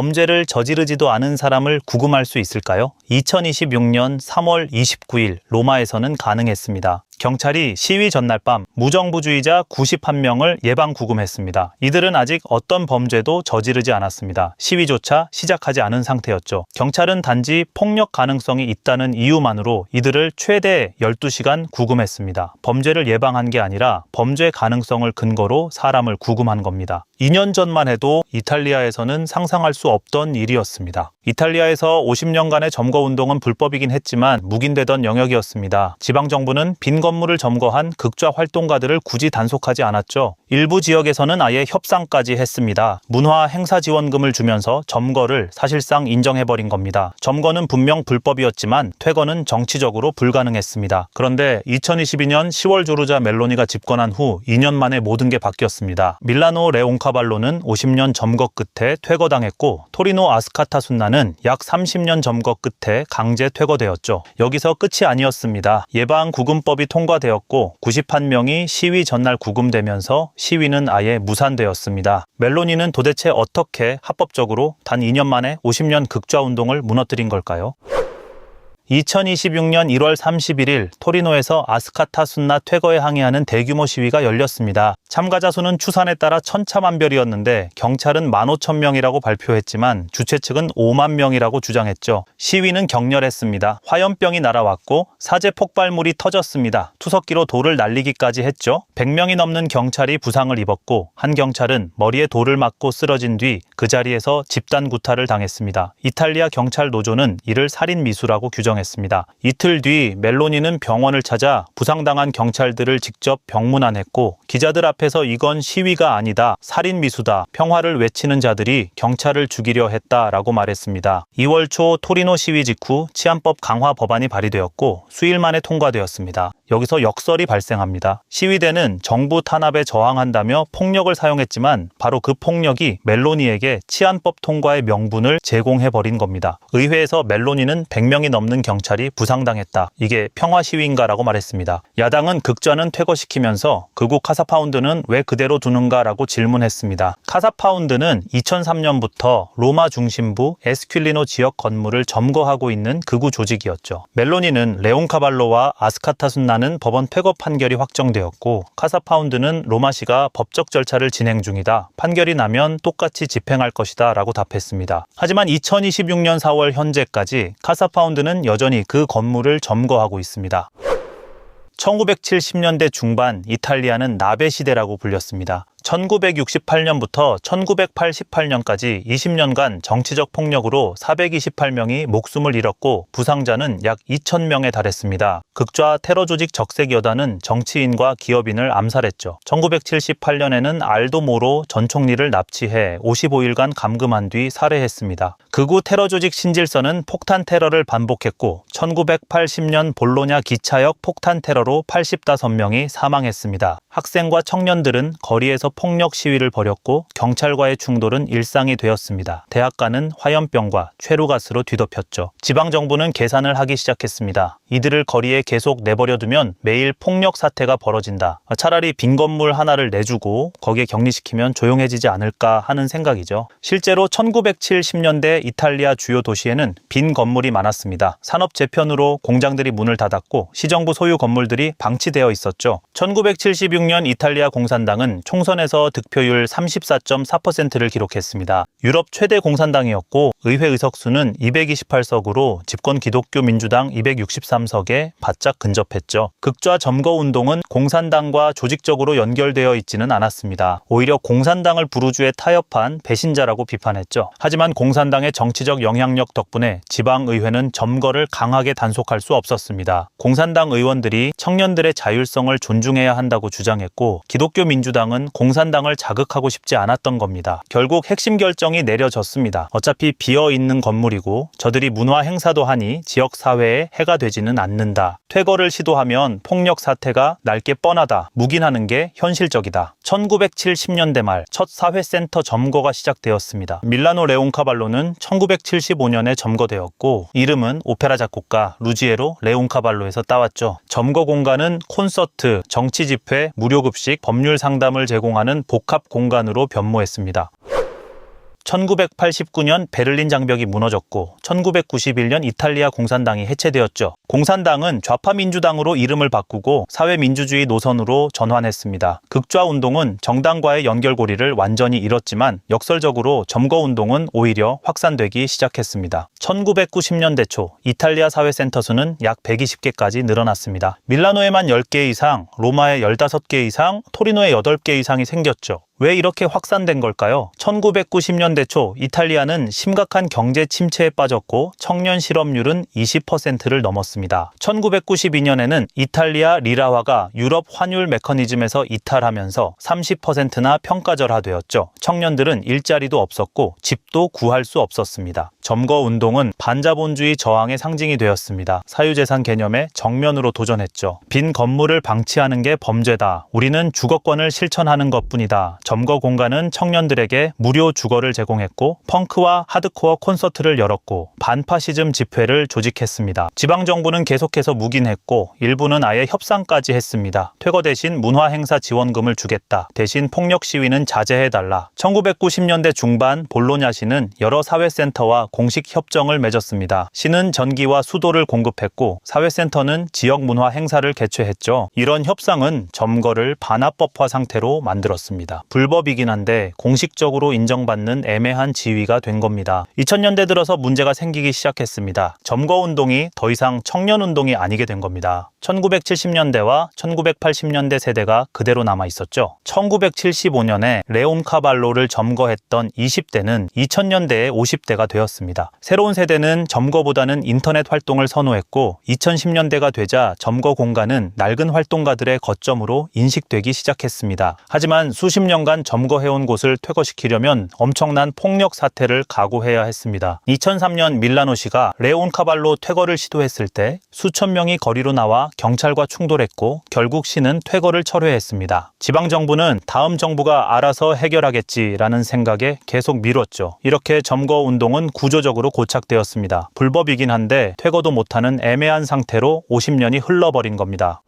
범죄를 저지르지도 않은 사람을 구금할 수 있을까요? 2026년 3월 29일 로마에서는 가능했습니다. 경찰이 시위 전날 밤 무정부주의자 91명을 예방 구금했습니다. 이들은 아직 어떤 범죄도 저지르지 않았습니다. 시위조차 시작하지 않은 상태였죠. 경찰은 단지 폭력 가능성이 있다는 이유만으로 이들을 최대 12시간 구금했습니다. 범죄를 예방한 게 아니라 범죄 가능성을 근거로 사람을 구금한 겁니다. 2년 전만 해도 이탈리아에서는 상상할 수 없던 일이었습니다. 이탈리아에서 50년간의 점거운동은 불법이긴 했지만 묵인되던 영역이었습니다. 지방정부는 빈 건물을 점거한 극좌 활동가들을 굳이 단속하지 않았죠. 일부 지역에서는 아예 협상까지 했습니다. 문화 행사 지원금을 주면서 점거를 사실상 인정해버린 겁니다. 점거는 분명 불법이었지만 퇴거는 정치적으로 불가능했습니다. 그런데 2022년 10월 조르자 멜로니가 집권한 후 2년 만에 모든 게 바뀌었습니다. 밀라노 레옹카발로는 50년 점거 끝에 퇴거당했고 토리노 아스카타순나는 약 30년 점거 끝에 강제 퇴거되었죠. 여기서 끝이 아니었습니다. 예방 구금법이 통과되었고 91명이 시위 전날 구금되면서 시위는 아예 무산되었습니다. 멜로니는 도대체 어떻게 합법적으로 단 2년 만에 50년 극좌운동을 무너뜨린 걸까요? 2026년 1월 31일 토리노에서 아스카타순나 퇴거에 항의하는 대규모 시위가 열렸습니다. 참가자 수는 추산에 따라 천차만별이었는데 경찰은 15,000명이라고 발표했지만 주최 측은 5만 명이라고 주장했죠. 시위는 격렬했습니다. 화염병이 날아왔고 사제 폭발물이 터졌습니다. 투석기로 돌을 날리기까지 했죠. 100명이 넘는 경찰이 부상을 입었고 한 경찰은 머리에 돌을 맞고 쓰러진 뒤 그 자리에서 집단 구타를 당했습니다. 이탈리아 경찰 노조는 이를 살인미수라고 규정했습니다. 이틀 뒤 멜로니는 병원을 찾아 부상당한 경찰들을 직접 병문안했고 기자들 앞에서 이건 시위가 아니다, 살인미수다, 평화를 외치는 자들이 경찰을 죽이려 했다라고 말했습니다. 2월 초 토리노 시위 직후 치안법 강화 법안이 발의되었고 수일 만에 통과되었습니다. 여기서 역설이 발생합니다. 시위대는 정부 탄압에 저항한다며 폭력을 사용했지만 바로 그 폭력이 멜로니에게 치안법 통과의 명분을 제공해버린 겁니다. 의회에서 멜로니는 100명이 넘는 경찰이 부상당했다. 이게 평화 시위인가라고 말했습니다. 야당은 극좌는 퇴거시키면서 극우 카사파운드는 왜 그대로 두는가라고 질문했습니다. 카사파운드는 2003년부터 로마 중심부 에스큘리노 지역 건물을 점거하고 있는 극우 조직이었죠. 멜로니는 레옹카발로와 아스카타순나는 법원 퇴거 판결이 확정되었고 카사파운드는 로마시가 법적 절차를 진행 중이다. 판결이 나면 똑같이 집행할 것이다 라고 답했습니다. 하지만 2026년 4월 현재까지 카사파운드는 여전히 그 건물을 점거하고 있습니다. 1970년대 중반 이탈리아는 나베 시대라고 불렸습니다. 1968년부터 1988년까지 20년간 정치적 폭력으로 428명이 목숨을 잃었고 부상자는 약 2,000명에 달했습니다. 극좌 테러 조직 적색여단은 정치인과 기업인을 암살했죠. 1978년에는 알도 모로 전 총리를 납치해 55일간 감금한 뒤 살해했습니다. 극우 테러 조직 신질서는 폭탄 테러를 반복했고 1980년 볼로냐 기차역 폭탄 테러로 85명이 사망했습니다. 학생과 청년들은 거리에서 폭력 시위를 벌였고 경찰과의 충돌은 일상이 되었습니다. 대학가는 화염병과 최루가스로 뒤덮였죠. 지방정부는 계산을 하기 시작했습니다. 이들을 거리에 계속 내버려두면 매일 폭력 사태가 벌어진다. 차라리 빈 건물 하나를 내주고 거기에 격리시키면 조용해지지 않을까 하는 생각이죠. 실제로 1970년대 이탈리아 주요 도시에는 빈 건물이 많았습니다. 산업 재편으로 공장들이 문을 닫았고 시정부 소유 건물들이 방치되어 있었죠. 1976년 이탈리아 공산당은 총선에서 득표율 34.4%를 기록했습니다. 유럽 최대 공산당이었고 의회 의석수는 228석으로 집권 기독교 민주당 263석에 바짝 근접했죠. 극좌 점거 운동은 공산당과 조직적으로 연결되어 있지는 않았습니다. 오히려 공산당을 부르주에 타협한 배신자라고 비판했죠. 하지만 공산당의 정치적 영향력 덕분에 지방의회는 점거를 강하게 단속할 수 없었습니다. 공산당 의원들이 청년들의 자율성을 존중해야 한다고 주장했고 기독교 민주당은 공산당을 자극하고 싶지 않았던 겁니다. 결국 핵심 결정이 내려졌습니다. 어차피 비어있는 건물이고 저들이 문화 행사도 하니 지역사회에 해가 되지는 않는다. 퇴거를 시도하면 폭력 사태가 날 게 뻔하다. 묵인하는 게 현실적이다. 1970년대 말 첫 사회센터 점거가 시작되었습니다. 밀라노 레옹카발로는 1975년에 점거되었고 이름은 오페라 작곡가 루지에로 레옹카발로에서 따왔죠. 점거 공간은 콘서트, 정치 집회, 무료 급식, 법률 상담을 제공하는 복합 공간으로 변모했습니다. 1989년 베를린 장벽이 무너졌고 1991년 이탈리아 공산당이 해체되었죠. 공산당은 좌파 민주당으로 이름을 바꾸고 사회민주주의 노선으로 전환했습니다. 극좌운동은 정당과의 연결고리를 완전히 잃었지만 역설적으로 점거운동은 오히려 확산되기 시작했습니다. 1990년대 초 이탈리아 사회센터 수는 약 120개까지 늘어났습니다. 밀라노에만 10개 이상, 로마에 15개 이상, 토리노에 8개 이상이 생겼죠. 왜 이렇게 확산된 걸까요? 1990년대 초 이탈리아는 심각한 경제 침체에 빠졌고 청년 실업률은 20%를 넘었습니다. 1992년에는 이탈리아 리라화가 유럽 환율 메커니즘에서 이탈하면서 30%나 평가절하되었죠. 청년들은 일자리도 없었고 집도 구할 수 없었습니다. 점거운동은 반자본주의 저항의 상징이 되었습니다. 사유재산 개념에 정면으로 도전했죠. 빈 건물을 방치하는 게 범죄다. 우리는 주거권을 실천하는 것뿐이다. 점거 공간은 청년들에게 무료 주거를 제공했고 펑크와 하드코어 콘서트를 열었고 반파시즘 집회를 조직했습니다. 지방정부는 계속해서 묵인했고 일부는 아예 협상까지 했습니다. 퇴거 대신 문화행사 지원금을 주겠다. 대신 폭력 시위는 자제해달라. 1990년대 중반 볼로냐시는 여러 사회센터와 공식 협정을 맺었습니다. 시는 전기와 수도를 공급했고 사회센터는 지역 문화 행사를 개최했죠. 이런 협상은 점거를 반합법화 상태로 만들었습니다. 불법이긴 한데 공식적으로 인정받는 애매한 지위가 된 겁니다. 2000년대 들어서 문제가 생기기 시작했습니다. 점거운동이 더 이상 청년운동이 아니게 된 겁니다. 1970년대와 1980년대 세대가 그대로 남아 있었죠. 1975년에 레온카발로를 점거했던 20대는 2000년대에 50대가 되었습니다. 새로운 세대는 점거보다는 인터넷 활동을 선호했고 2010년대가 되자 점거 공간은 낡은 활동가들의 거점으로 인식되기 시작했습니다. 하지만 수십 년간 점거해온 곳을 퇴거시키려면 엄청난 폭력 사태를 각오해야 했습니다. 2003년 밀라노시가 레온카발로 퇴거를 시도했을 때 수천 명이 거리로 나와 경찰과 충돌했고 결국 시는 퇴거를 철회했습니다. 지방정부는 다음 정부가 알아서 해결하겠지라는 생각에 계속 미뤘죠. 이렇게 점거운동은 구조적으로 고착되었습니다. 불법이긴 한데 퇴거도 못하는 애매한 상태로 50년이 흘러버린 겁니다.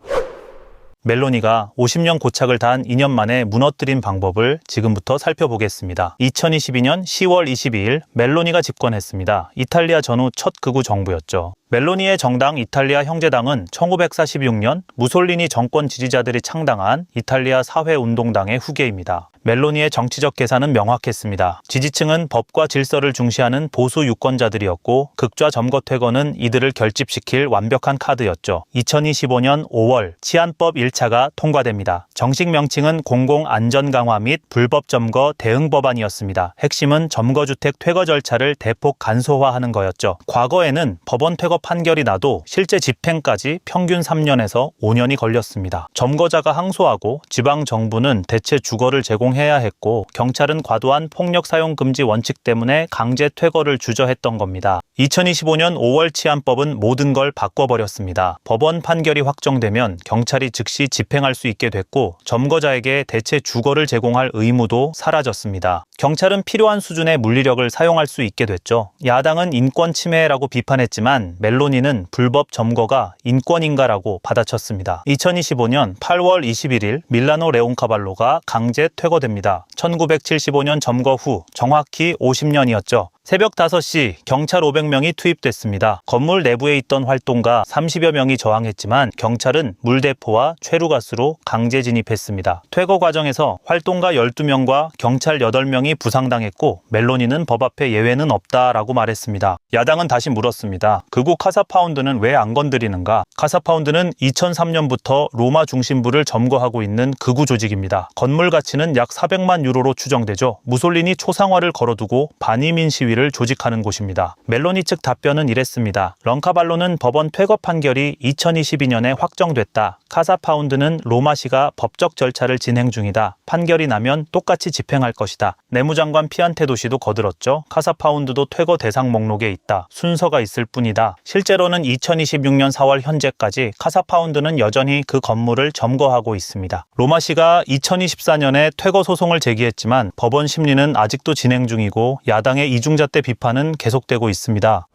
멜로니가 50년 고착을 단 2년 만에 무너뜨린 방법을 지금부터 살펴보겠습니다. 2022년 10월 22일 멜로니가 집권했습니다. 이탈리아 전후 첫 극우 정부였죠. 멜로니의 정당 이탈리아 형제당은 1946년 무솔리니 정권 지지자들이 창당한 이탈리아 사회운동당의 후계입니다. 멜로니의 정치적 계산은 명확했습니다. 지지층은 법과 질서를 중시하는 보수 유권자들이었고 극좌 점거 퇴거는 이들을 결집시킬 완벽한 카드였죠. 2025년 5월 치안법 1차가 통과됩니다. 정식 명칭은 공공안전 강화 및 불법 점거 대응 법안이었습니다. 핵심은 점거주택 퇴거 절차를 대폭 간소화하는 거였죠. 과거에는 법원 퇴거 판결이 나도 실제 집행까지 평균 3년에서 5년이 걸렸습니다. 점거자가 항소하고 지방정부는 대체 주거를 제공해야 했고 경찰은 과도한 폭력 사용 금지 원칙 때문에 강제 퇴거를 주저했던 겁니다. 2025년 5월 치안법은 모든 걸 바꿔버렸습니다. 법원 판결이 확정되면 경찰이 즉시 집행할 수 있게 됐고 점거자에게 대체 주거를 제공할 의무도 사라졌습니다. 경찰은 필요한 수준의 물리력을 사용할 수 있게 됐죠. 야당은 인권 침해라고 비판했지만 멜로니는 불법 점거가 인권인가라고 받아쳤습니다. 2025년 8월 21일 밀라노 레온카발로가 강제 퇴거됩니다. 1975년 점거 후 정확히 50년이었죠. 새벽 5시 경찰 500명이 투입됐습니다. 건물 내부에 있던 활동가 30여 명이 저항했지만 경찰은 물대포와 최루가스로 강제 진입했습니다. 퇴거 과정에서 활동가 12명과 경찰 8명이 부상당했고 멜로니는 법 앞에 예외는 없다라고 말했습니다. 야당은 다시 물었습니다. 극우 카사파운드는 왜 안 건드리는가? 카사파운드는 2003년부터 로마 중심부를 점거하고 있는 극우 조직입니다. 건물 가치는 약 400만 유로로 추정되죠. 무솔리니 초상화를 걸어두고 반이민 시위를 조직하는 곳입니다. 멜로니 측 답변은 이랬습니다. 런카발로는 법원 퇴거 판결이 2022년에 확정됐다. 카사파운드는 로마시가 법적 절차를 진행 중이다. 판결이 나면 똑같이 집행할 것이다. 내무장관 피안테도시도 거들었죠. 카사파운드도 퇴거 대상 목록에 있다. 순서가 있을 뿐이다. 실제로는 2026년 4월 현재까지 카사파운드는 여전히 그 건물을 점거하고 있습니다. 로마시가 2024년에 퇴거 소송을 제기했지만 법원 심리는 아직도 진행 중이고 야당의 이중잣대 비판은 계속되고 있습니다.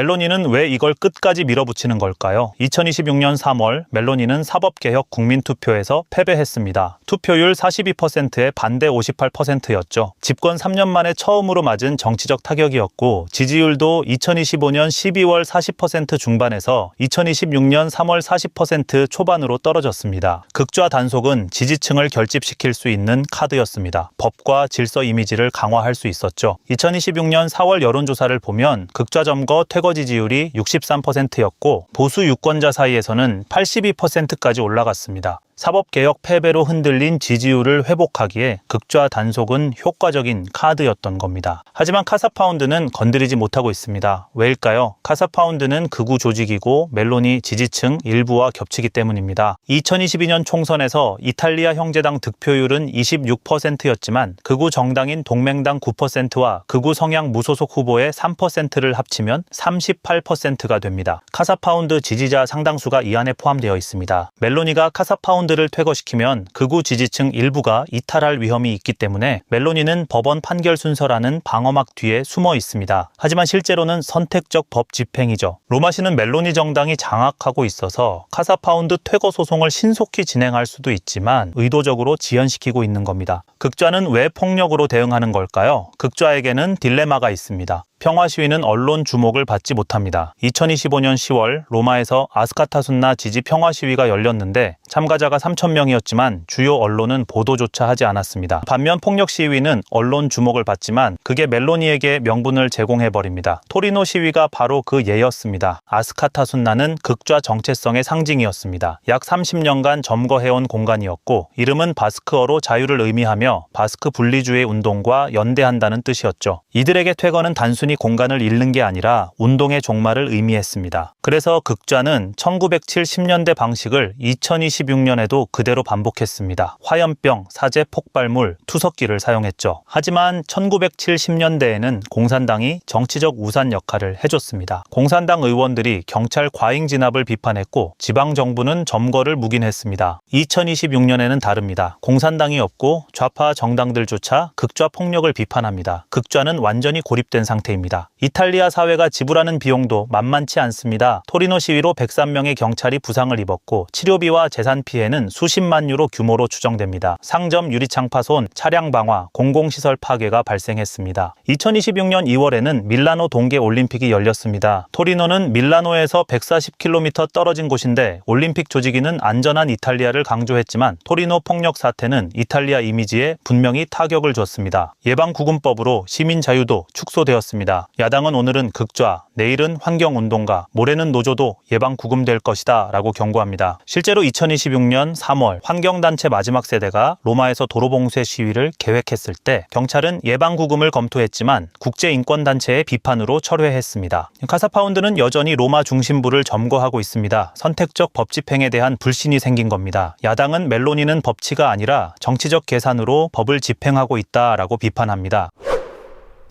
멜로니는 왜 이걸 끝까지 밀어붙이는 걸까요? 2026년 3월 멜로니는 사법개혁 국민투표에서 패배했습니다. 투표율 42%에 반대 58%였죠. 집권 3년 만에 처음으로 맞은 정치적 타격이었고 지지율도 2025년 12월 40% 중반에서 2026년 3월 40% 초반으로 떨어졌습니다. 극좌 단속은 지지층을 결집시킬 수 있는 카드였습니다. 법과 질서 이미지를 강화할 수 있었죠. 2026년 4월 여론조사를 보면 극좌 점거 퇴거 지지율이 63%였고 보수 유권자 사이에서는 82%까지 올라갔습니다. 사법개혁 패배로 흔들린 지지율을 회복하기에 극좌 단속은 효과적인 카드였던 겁니다. 하지만 카사파운드는 건드리지 못하고 있습니다. 왜일까요? 카사파운드는 극우 조직이고 멜로니 지지층 일부와 겹치기 때문입니다. 2022년 총선에서 이탈리아 형제당 득표율은 26%였지만 극우 정당인 동맹당 9%와 극우 성향 무소속 후보의 3%를 합치면 38%가 됩니다. 카사파운드 지지자 상당수가 이 안에 포함되어 있습니다. 멜로니가 카사파운드를 퇴거시키면 극우 지지층 일부가 이탈할 위험이 있기 때문에 멜로니는 법원 판결 순서라는 방어막 뒤에 숨어 있습니다. 하지만 실제로는 선택적 법 집행이죠. 로마시는 멜로니 정당이 장악하고 있어서 카사파운드 퇴거 소송을 신속히 진행할 수도 있지만 의도적으로 지연시키고 있는 겁니다. 극좌는 왜 폭력으로 대응하는 걸까요? 극좌에게는 딜레마가 있습니다. 평화 시위는 언론 주목을 받지 못합니다. 2025년 10월 로마에서 아스카타순나 지지 평화 시위가 열렸는데 참가자가 3,000명이었지만 주요 언론은 보도조차 하지 않았습니다. 반면 폭력 시위는 언론 주목을 받지만 그게 멜로니에게 명분을 제공해버립니다. 토리노 시위가 바로 그 예였습니다. 아스카타순나는 극좌 정체성의 상징이었습니다. 약 30년간 점거해온 공간이었고 이름은 바스크어로 자유를 의미하며 바스크 분리주의 운동과 연대한다는 뜻이었죠. 이들에게 퇴거는 단순히 공간을 잃는 게 아니라 운동의 종말을 의미했습니다. 그래서 극좌는 1970년대 방식을 2026년에도 그대로 반복했습니다. 화염병, 사제 폭발물, 투석기를 사용했죠. 하지만 1970년대에는 공산당이 정치적 우산 역할을 해줬습니다. 공산당 의원들이 경찰 과잉 진압을 비판했고 지방정부는 점거를 묵인했습니다. 2026년에는 다릅니다. 공산당이 없고 좌파 정당들조차 극좌 폭력을 비판합니다. 극좌는 완전히 고립된 상태입니다. 이탈리아 사회가 지불하는 비용도 만만치 않습니다. 토리노 시위로 103명의 경찰이 부상을 입었고 치료비와 재산 피해는 수십만 유로 규모로 추정됩니다. 상점 유리창 파손, 차량 방화, 공공시설 파괴가 발생했습니다. 2026년 2월에는 밀라노 동계 올림픽이 열렸습니다. 토리노는 밀라노에서 140km 떨어진 곳인데 올림픽 조직위는 안전한 이탈리아를 강조했지만 토리노 폭력 사태는 이탈리아 이미지에 분명히 타격을 줬습니다. 예방구금법으로 시민 자유도 축소되었습니다. 야당은 오늘은 극좌, 내일은 환경운동가, 모레는 노조도 예방구금될 것이다 라고 경고합니다. 실제로 2026년 3월 환경단체 마지막 세대가 로마에서 도로봉쇄 시위를 계획했을 때 경찰은 예방구금을 검토했지만 국제인권단체의 비판으로 철회했습니다. 카사파운드는 여전히 로마 중심부를 점거하고 있습니다. 선택적 법 집행에 대한 불신이 생긴 겁니다. 야당은 멜로니는 법치가 아니라 정치적 계산으로 법을 집행하고 있다라고 비판합니다.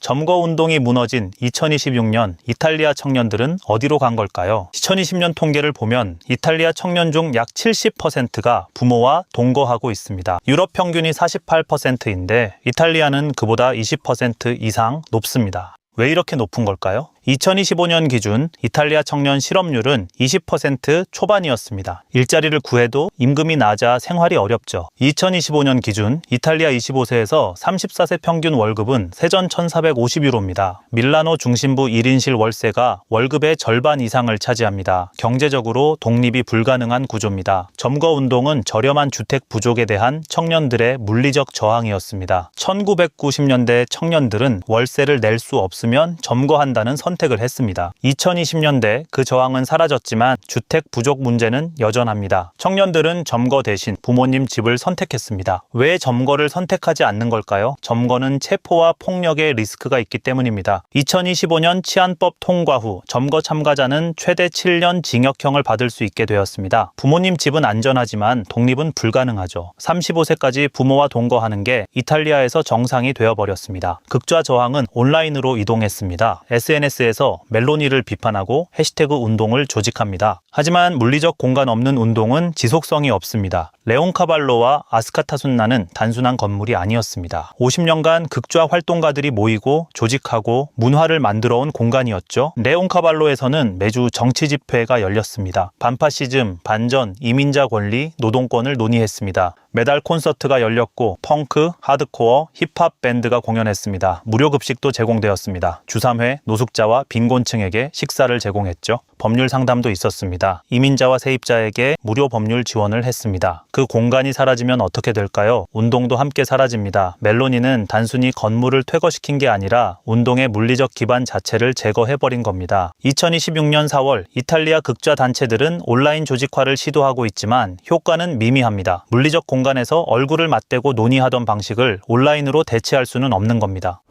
점거운동이 무너진 2026년 이탈리아 청년들은 어디로 간 걸까요? 2020년 통계를 보면 이탈리아 청년 중 약 70%가 부모와 동거하고 있습니다. 유럽 평균이 48%인데 이탈리아는 그보다 20% 이상 높습니다. 왜 이렇게 높은 걸까요? 2025년 기준 이탈리아 청년 실업률은 20% 초반이었습니다. 일자리를 구해도 임금이 낮아 생활이 어렵죠. 2025년 기준 이탈리아 25세에서 34세 평균 월급은 세전 1,450유로입니다. 밀라노 중심부 1인실 월세가 월급의 절반 이상을 차지합니다. 경제적으로 독립이 불가능한 구조입니다. 점거운동은 저렴한 주택 부족에 대한 청년들의 물리적 저항이었습니다. 1990년대 청년들은 월세를 낼 수 없으면 점거한다는 선택을 했습니다. 2020년대 그 저항은 사라졌지만 주택 부족 문제는 여전합니다. 청년들은 점거 대신 부모님 집을 선택했습니다. 왜 점거를 선택하지 않는 걸까요? 점거는 체포와 폭력의 리스크가 있기 때문입니다. 2025년 치안법 통과 후 점거 참가자는 최대 7년 징역형을 받을 수 있게 되었습니다. 부모님 집은 안전하지만 독립은 불가능하죠. 35세까지 부모와 동거하는 게 이탈리아에서 정상이 되어버렸습니다. 극좌 저항은 온라인으로 이동했습니다. SNS에서 멜로니를 비판하고 해시태그 운동을 조직합니다. 하지만 물리적 공간 없는 운동은 지속성이 없습니다. 레온카발로와 아스카타순나는 단순한 건물이 아니었습니다. 50년간 극좌 활동가들이 모이고 조직하고 문화를 만들어 온 공간이었죠. 레온카발로에서는 매주 정치 집회가 열렸습니다. 반파시즘, 반전, 이민자 권리, 노동권을 논의했습니다. 메달 콘서트가 열렸고 펑크, 하드코어, 힙합 밴드가 공연했습니다. 무료 급식도 제공되었습니다. 주3회 노숙자와 빈곤층에게 식사를 제공했죠. 법률 상담도 있었습니다. 이민자와 세입자에게 무료 법률 지원을 했습니다. 그 공간이 사라지면 어떻게 될까요? 운동도 함께 사라집니다. 멜로니는 단순히 건물을 퇴거시킨 게 아니라 운동의 물리적 기반 자체를 제거해버린 겁니다. 2026년 4월 이탈리아 극좌 단체들은 온라인 조직화를 시도하고 있지만 효과는 미미합니다. 물리적 공간에서 얼굴을 맞대고 논의하던 방식을 온라인으로 대체할 수는 없는 겁니다.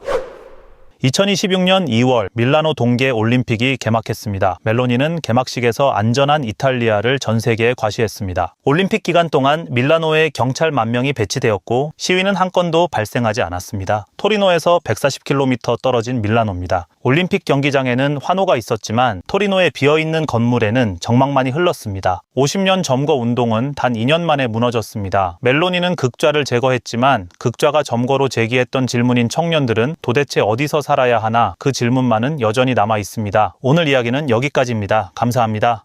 2026년 2월 밀라노 동계 올림픽이 개막했습니다. 멜로니는 개막식에서 안전한 이탈리아를 전 세계에 과시했습니다. 올림픽 기간 동안 밀라노에 경찰 10,000명이 배치되었고 시위는 한 건도 발생하지 않았습니다. 토리노에서 140km 떨어진 밀라노입니다. 올림픽 경기장에는 환호가 있었지만 토리노의 비어있는 건물에는 정막만이 흘렀습니다. 50년 점거 운동은 단 2년 만에 무너졌습니다. 멜로니는 극좌를 제거했지만 극좌가 점거로 제기했던 질문인 청년들은 도대체 어디서 살아야 하나 그 질문만은 여전히 남아 있습니다. 오늘 이야기는 여기까지입니다. 감사합니다.